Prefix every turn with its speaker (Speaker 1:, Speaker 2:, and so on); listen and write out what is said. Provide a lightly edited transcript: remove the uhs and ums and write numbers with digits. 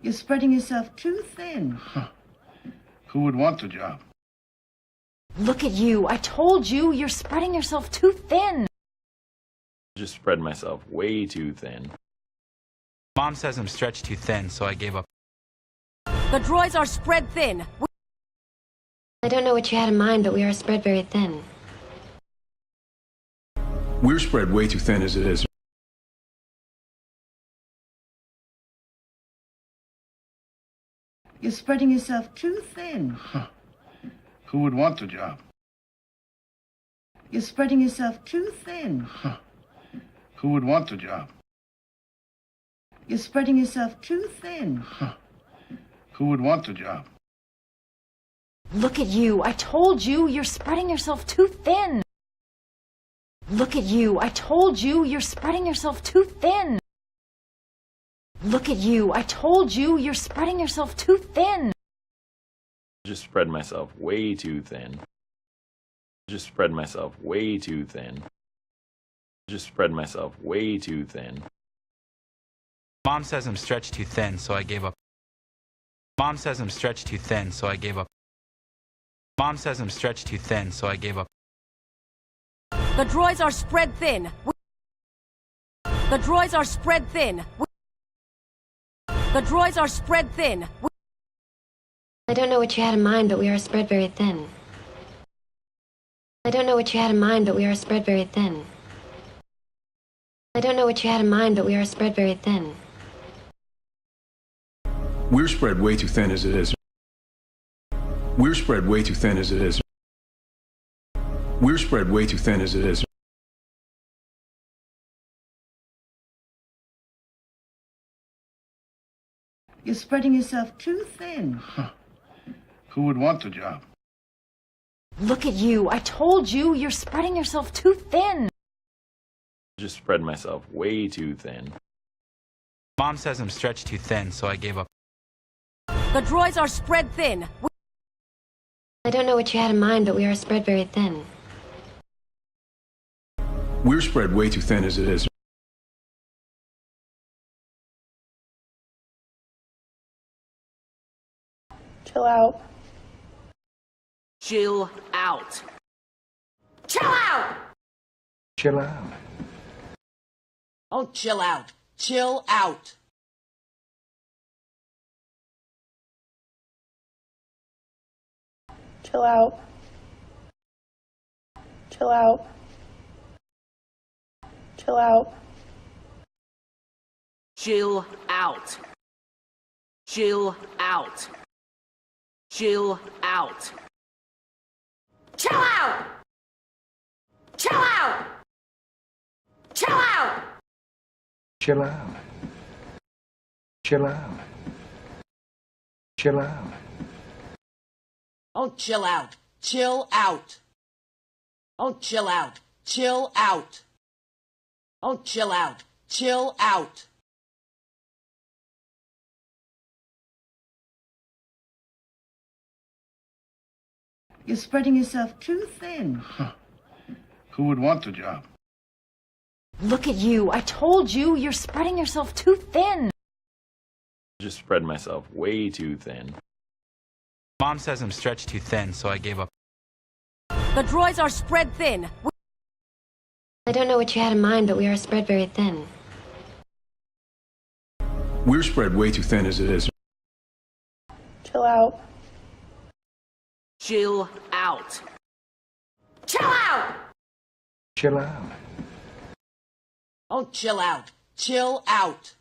Speaker 1: You're spreading yourself too thin.
Speaker 2: Who would want the job?
Speaker 3: Look at you. I told you, you're spreading yourself too thin.
Speaker 4: Just spread myself way too thin.
Speaker 5: Mom says I'm stretched too thin, so I gave up.
Speaker 3: The droids are spread thin.
Speaker 6: I don't know what you had in mind, but we are spread very thin.
Speaker 7: We're spread way too thin as it is.
Speaker 1: You're spreading yourself too thin.
Speaker 2: Who would want the job?
Speaker 1: You're spreading yourself too thin.
Speaker 2: Who would want the job?
Speaker 1: You're spreading yourself too thin.
Speaker 2: Who would want the job?
Speaker 3: Look at you. I told you, you're spreading yourself too thin. Look at you. I told you, you're spreading yourself too thin. Look at you. I told you, you're spreading yourself too thin.
Speaker 4: Just spread myself way too thin. Just spread myself way too thin. Just spread myself way too thin.
Speaker 5: Mom says I'm stretched too thin, so I gave up. Mom says I'm stretched too thin, so I gave up. Mom says I'm stretched too thin, so I gave up.
Speaker 3: The droids are spread thin. The droids are spread thin. The droids are spread thin.
Speaker 6: I don't know what you had in mind, but we are spread very thin. I don't know what you had in mind, but we are spread very thin. I don't know what you had in mind, but we are spread very thin.
Speaker 7: We're spread way too thin as it is. We're spread way too thin as it is. We're spread way too thin as it is.
Speaker 1: You're spreading yourself too thin.
Speaker 2: Who would want the job?
Speaker 3: Look at you. I told you, you're spreading yourself too thin.
Speaker 4: Just spread myself way too thin.
Speaker 5: Mom says I'm stretched too thin, so I gave up.
Speaker 3: The droids are spread thin.
Speaker 6: I don't know what you had in mind, but we are spread very thin.
Speaker 7: We're spread way too thin as it is.
Speaker 8: Chill out.
Speaker 3: Chill out. Chill out!
Speaker 7: Chill out.
Speaker 3: Oh, chill out. Chill out.
Speaker 8: Chill out. Chill out. Chill out.
Speaker 3: Chill out. Chill out. Chill out. Chill out! Chill out! Chill out!
Speaker 7: Chill out. Chill out. Chill out.
Speaker 3: Oh, chill out. Chill out. Oh, chill out. Chill out. Oh, chill out. Chill out.
Speaker 1: You're spreading yourself too thin.
Speaker 2: Who would want the job?
Speaker 3: Look at you. I told you, you're spreading yourself too thin.
Speaker 4: Just spread myself way too thin.
Speaker 5: Mom says I'm stretched too thin, so I gave up.
Speaker 3: The droids are spread thin.
Speaker 6: I don't know what you had in mind, but we are spread very thin.
Speaker 7: We're spread way too thin as it is.
Speaker 8: Chill out.
Speaker 3: Chill out. Chill out!
Speaker 7: Chill out.
Speaker 3: Oh, chill out. Chill out.